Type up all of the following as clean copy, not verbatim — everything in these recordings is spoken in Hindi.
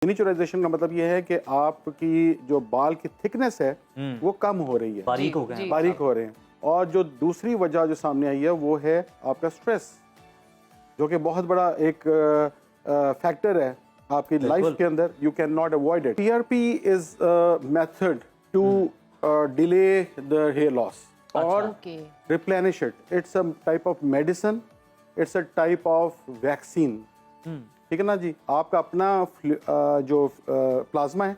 मिनिचुराइजेशन का मतलब ये है कि आपकी जो बाल की थिकनेस है वो कम हो रही है, बारीक हो गए हैं। बारीक हो रहे हैं। और जो दूसरी वजह जो सामने आई है वो है आपका स्ट्रेस, जो कि बहुत बड़ा एक फैक्टर है आपकी लाइफ के अंदर। You can not avoid it. PRP is method to delay the hair loss और replenish it. It's a type of medicine, it's a type of vaccine. ठीक है ना जी। आपका अपना जो प्लाज्मा है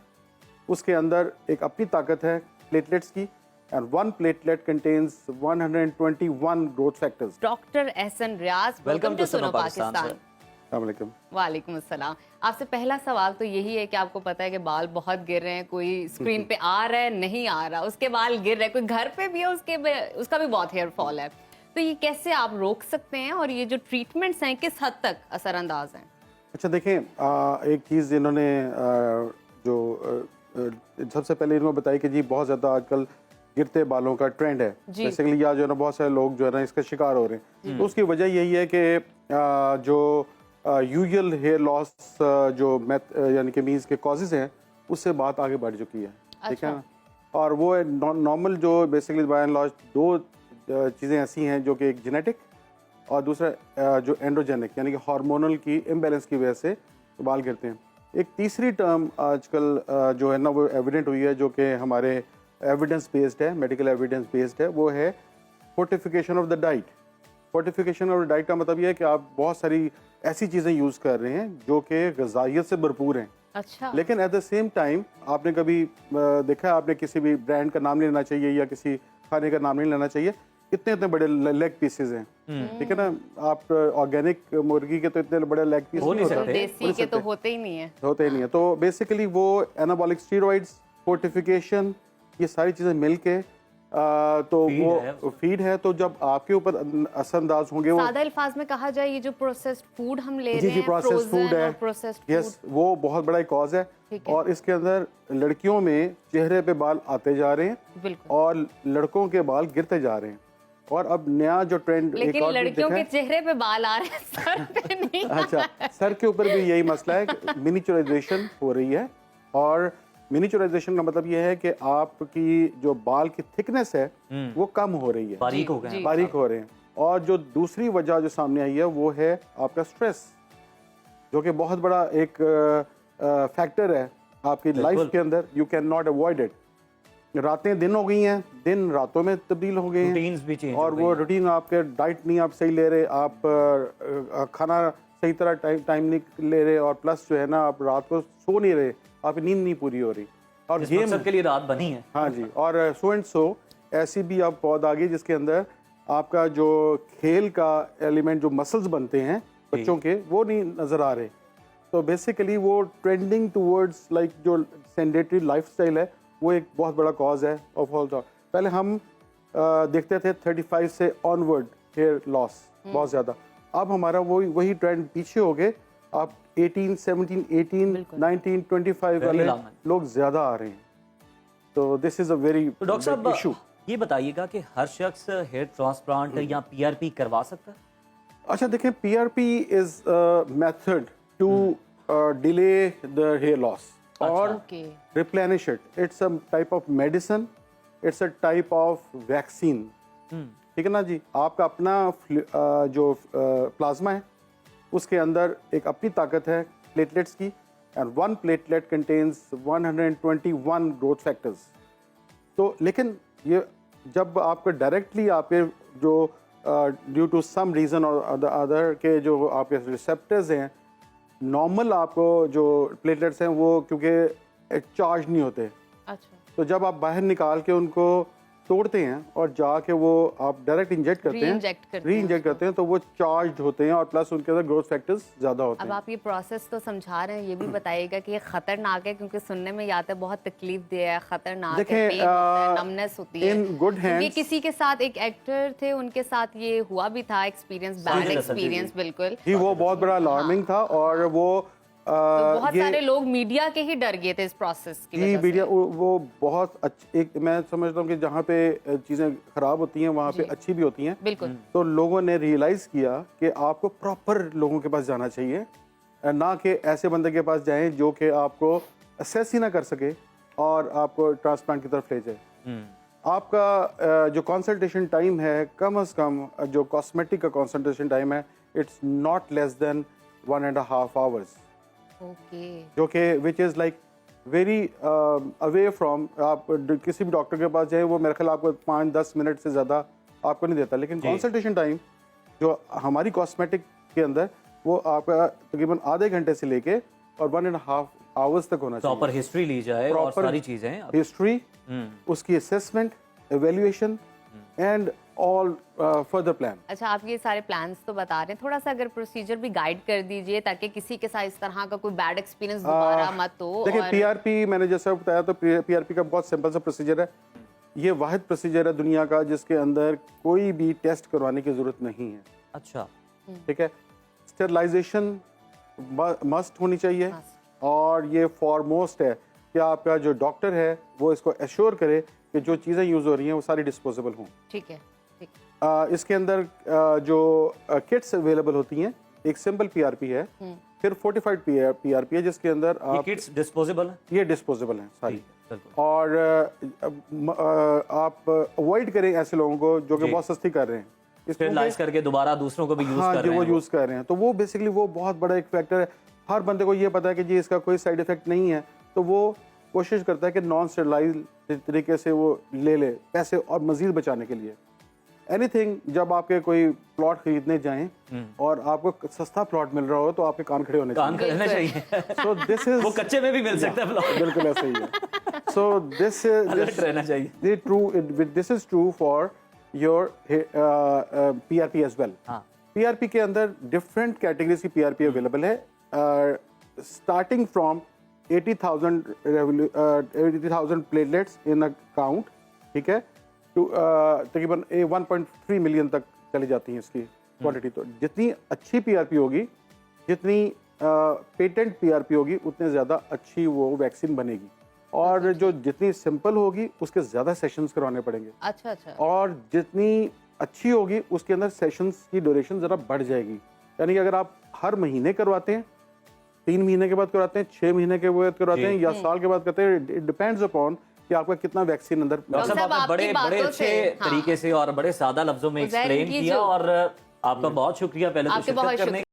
उसके अंदर एक अपनी ताकत है प्लेटलेट्स की, and one platelet contains 121 growth factors. Doctor Ehsan Riaz, welcome to Suno Pakistan. अस्सलाम वालेकुम। वालेकुम अस्सलाम। आपसे पहला सवाल तो यही है कि आपको पता है कि बाल बहुत गिर रहे हैं, कोई स्क्रीन पे आ रहा है नहीं आ रहा, उसके बाल गिर रहे हैं, कोई घर पे भी है उसका भी बहुत हेयर फॉल है, तो ये कैसे आप रोक सकते हैं और ये जो ट्रीटमेंट्स हैं किस हद तक असरअंदाज हैं? अच्छा देखें, एक चीज़ इन्होंने सबसे पहले इन्होंने बताई कि जी बहुत ज़्यादा आजकल गिरते बालों का ट्रेंड है। बेसिकली आज जो है ना बहुत सारे लोग जो है ना इसका शिकार हो रहे हैं। तो उसकी वजह यही है कि जो यूजुअल हेयर लॉस जो यानी कि मीन्स के कॉजेज हैं उससे बात आगे बढ़ चुकी है। ठीक है ना। और वो नॉर्मल जो बेसिकली बाय एंड लार्ज दो चीज़ें ऐसी हैं जो कि एक जेनेटिक और दूसरा जो एंड्रोजेनिक यानी कि हार्मोनल की इम्बेलेंस की वजह से बाल गिरते हैं। एक तीसरी टर्म आजकल जो है ना वो एविडेंट हुई है, जो कि हमारे एविडेंस बेस्ड है, मेडिकल एविडेंस बेस्ड है, वो है fortification of the diet. Fortification of the diet का मतलब ये है कि आप बहुत सारी ऐसी चीज़ें यूज़ कर रहे हैं जो कि ग़िज़ाइयत से भरपूर हैं। अच्छा। लेकिन एट द सेम टाइम आपने कभी देखा है, आपने किसी भी ब्रांड का नाम नहीं लेना चाहिए या किसी खाने का नाम नहीं लेना चाहिए, इतने इतने बड़े लेग पीसेज हैं। ठीक है ना। आप ऑर्गेनिक मुर्गी के तो इतने बड़े लेग पीस नहीं होते, देसी के तो होते ही नहीं है, होते ही नहीं है। तो बेसिकली वो एनाबॉलिक स्टीरॉइड्स, फोर्टिफिकेशन, ये सारी चीज़ें मिल के तो वो फीड है। तो जब आपके ऊपर असरअंदाज होंगे, वो सादा अल्फाज में कहा जाए ये जो प्रोसेस्ड फूड हम ले रहे हैं, प्रोसेस्ड फूड है, यस, वो बहुत बड़ा एक कॉज है। और इसके अंदर लड़कियों में चेहरे पे बाल आते जा रहे हैं और लड़कों के बाल गिरते जा रहे हैं। और अब नया जो ट्रेंड, लेकिन लड़कियों के चेहरे पे बाल आ रहे हैं, सर पे नहीं। अच्छा, सर के ऊपर भी यही मसला है कि मिनिचुराइजेशन हो रही है। और मिनिचुराइजेशन का मतलब ये है कि आपकी जो बाल की थिकनेस है वो कम हो रही है, बारीक हो गए हैं, बारीक हो रहे हैं। और जो दूसरी वजह जो सामने आई है वो है आपका स्ट्रेस, जो कि बहुत बड़ा एक फैक्टर है आपकी लाइफ के अंदर। You can not avoid it. रातें दिन हो गई हैं, दिन रातों में तब्दील हो गए हैं, और वो रूटीन आपके डाइट नहीं आप सही ले रहे, आप खाना सही तरह टाइम नहीं ले रहे, और प्लस जो है ना आप रात को सो नहीं रहे, आपकी नींद नहीं पूरी हो रही। और गेम के लिए रात बनी है। हाँ जी। और सो एंड सो ऐसी भी आप पौध आ गई जिसके अंदर आपका जो खेल का एलिमेंट, जो मसल्स बनते हैं बच्चों के, वो नहीं नजर आ रहे। तो बेसिकली वो ट्रेंडिंग टूवर्ड्स लाइक जो सेडेंटरी लाइफस्टाइल है वो एक बहुत बड़ा कॉज है ऑफ ऑल। पहले हम देखते थे 35 से ऑनवर्ड हेयर लॉस बहुत ज़्यादा। अब हमारा वही ट्रेंड पीछे हो गए। आप 18, 17, 18, 19, 25 वाले लोग ज़्यादा आ रहे हैं। तो this is a very doctor साहब इशू। ये बताइएगा कि हर शख्स हेयर ट्रांसप्लांट या पीआरपी करवा सकता है? अच्छा देखें, PRP is method to delay the hair loss और replenish it. It's a type of medicine, it's a type of vaccine. ठीक है ना जी। आपका अपना जो प्लाज्मा है उसके अंदर एक अपनी ताकत है प्लेटलेट्स की, and one platelet contains 121 growth factors. तो लेकिन ये जब आपको डायरेक्टली आपके जो ड्यू टू सम रीज़न और द अदर के जो आपके रिसेप्टर्स हैं, नॉर्मल आपको जो प्लेटलेट्स हैं वो क्योंकि चार्ज नहीं होते। अच्छा। तो जब आप बाहर निकाल के उनको तोड़ते हैं और जाके वो आप डायरेक्ट इंजेक्ट करते हैं, री इंजेक्ट करते हैं, तो वो चार्ज होते हैं और प्लस उनके अंदर ग्रोथ फैक्टर्स ज़्यादा होते हैं। अब आप ये प्रोसेस तो समझा रहे हैं, ये भी बताइएगा कि ये खतरनाक है, क्योंकि सुनने में आता है बहुत तकलीफ दे है, खतरनाक है, पेन होता है, नमनेस होती है। In good hands. किसी के साथ एक एक्टर थे, उनके साथ ये हुआ भी था एक्सपीरियंस, बैड एक्सपीरियंस बिल्कुल जी, वो बहुत बड़ा अलार्मिंग था। और वो तो बहुत सारे लोग मीडिया के ही डर गए थे इस प्रोसेस की वजह से। मीडिया वो बहुत एक मैं समझता हूँ कि जहाँ पे चीज़ें खराब होती हैं वहाँ पे अच्छी भी होती हैं। बिल्कुल। तो लोगों ने रियलाइज़ किया कि आपको प्रॉपर लोगों के पास जाना चाहिए, ना कि ऐसे बंदे के पास जाएं जो कि आपको असेस ही ना कर सके और आपको ट्रांसप्लांट की तरफ ले जाए। आपका जो कंसल्टेशन टाइम है कम से कम, जो कॉस्मेटिक का कंसल्टेशन टाइम है, it's not less than 1.5 hours, okay. जो कि which is like very away from, आप किसी भी डॉक्टर के पास जाए वो मेरे ख्याल आपको 5-10 मिनट से ज़्यादा आपको नहीं देता, लेकिन कंसल्टेशन टाइम जो हमारी कॉस्मेटिक के अंदर वो आपका तकरीबन आधे घंटे से लेके और 1.5 आवर्स तक होना चाहिए। प्रॉपर हिस्ट्री ली जाए और सारी चीजें। हिस्ट्री, उसकी assessment, evaluation and all further plan. अच्छा, आप ये सारे प्लान्स तो बता रहे हैं, थोड़ा सा अगर प्रोसीजर भी गाइड कर दीजिए ताकि किसी के साथ इस तरह का कोई बैड एक्सपीरियंस दोबारा मत हो। देखिए, और पीआरपी मैंने जैसे बताया तो पीआरपी का बहुत सिंपल सा प्रोसीजर है। ये वाहिद प्रोसीजर है दुनिया का जिसके अंदर कोई भी टेस्ट करवाने की जरूरत नहीं है। अच्छा, ठीक है, स्टेरलाइजेशन मस्ट होनी चाहिए और ये फॉरमोस्ट है कि आपका जो डॉक्टर है वो इसको एश्योर करे कि जो चीज़ें यूज़ हो रही हैं वो सारी डिस्पोजेबल हों। ठीक है, ठीक। इसके अंदर जो किट्स अवेलेबल होती हैं, एक सिंपल पीआरपी है, फिर फोर्टिफाइड पीआरपी है जिसके अंदर ये किट्स डिस्पोजेबल है? ये डिस्पोजेबल हैं सारी। बिल्कुल। और आप अवॉइड करें ऐसे लोगों को जो कि बहुत सस्ती कर रहे हैं, स्टेरलाइज करके दोबारा दूसरों को भी यूज हाँ, कर जो रहे वो हैं। यूज़ कर रहे हैं, तो वो बेसिकली वो बहुत बड़ा एक फैक्टर है। हर बंदे को ये पता है कि जी इसका कोई साइड इफेक्ट नहीं है, तो वो कोशिश करता है कि नॉन स्टेरलाइज तरीके से वो ले ले पैसे और मजीद बचाने के लिए। एनीथिंग, जब आपके कोई प्लॉट खरीदने जाएं और आपको सस्ता प्लॉट मिल रहा हो तो आपके कान खड़े होने कान चाहिए। करना चाहिए। सो दिस इज वो कच्चे में भी मिल सकता है प्लॉट। बिल्कुल ऐसा ही है। सो दिस अलर्ट रहना चाहिए। This is true for your PRP as well. PRP के अंदर डिफरेंट कैटेगरीज की पीआरपी अवेलेबल है, starting from 80,000 platelets in a count, ठीक है, टू तकरीबन 1.3 मिलियन तक चली जाती हैं इसकी क्वांटिटी। तो जितनी अच्छी पीआरपी होगी, जितनी पेटेंट पीआरपी होगी, उतने ज़्यादा अच्छी वो वैक्सीन बनेगी। और जो जितनी सिंपल होगी उसके ज़्यादा सेशंस करवाने पड़ेंगे। अच्छा अच्छा। और जितनी अच्छी होगी उसके अंदर सेशंस की ड्यूरेशन ज़रा बढ़ जाएगी। यानी कि अगर आप हर महीने करवाते हैं, 3 महीने के बाद करवाते हैं, 6 महीने के बाद करवाते हैं या साल के बाद करते हैं, इट डिपेंड्स अपॉन कि आपका कितना वैक्सीन अंदर। डॉक्टर साहब, आपने बड़े बड़े अच्छे तरीके से और बड़े सादा लफ्जों में एक्सप्लेन किया और आपका बहुत शुक्रिया पहले तो शिरकत करने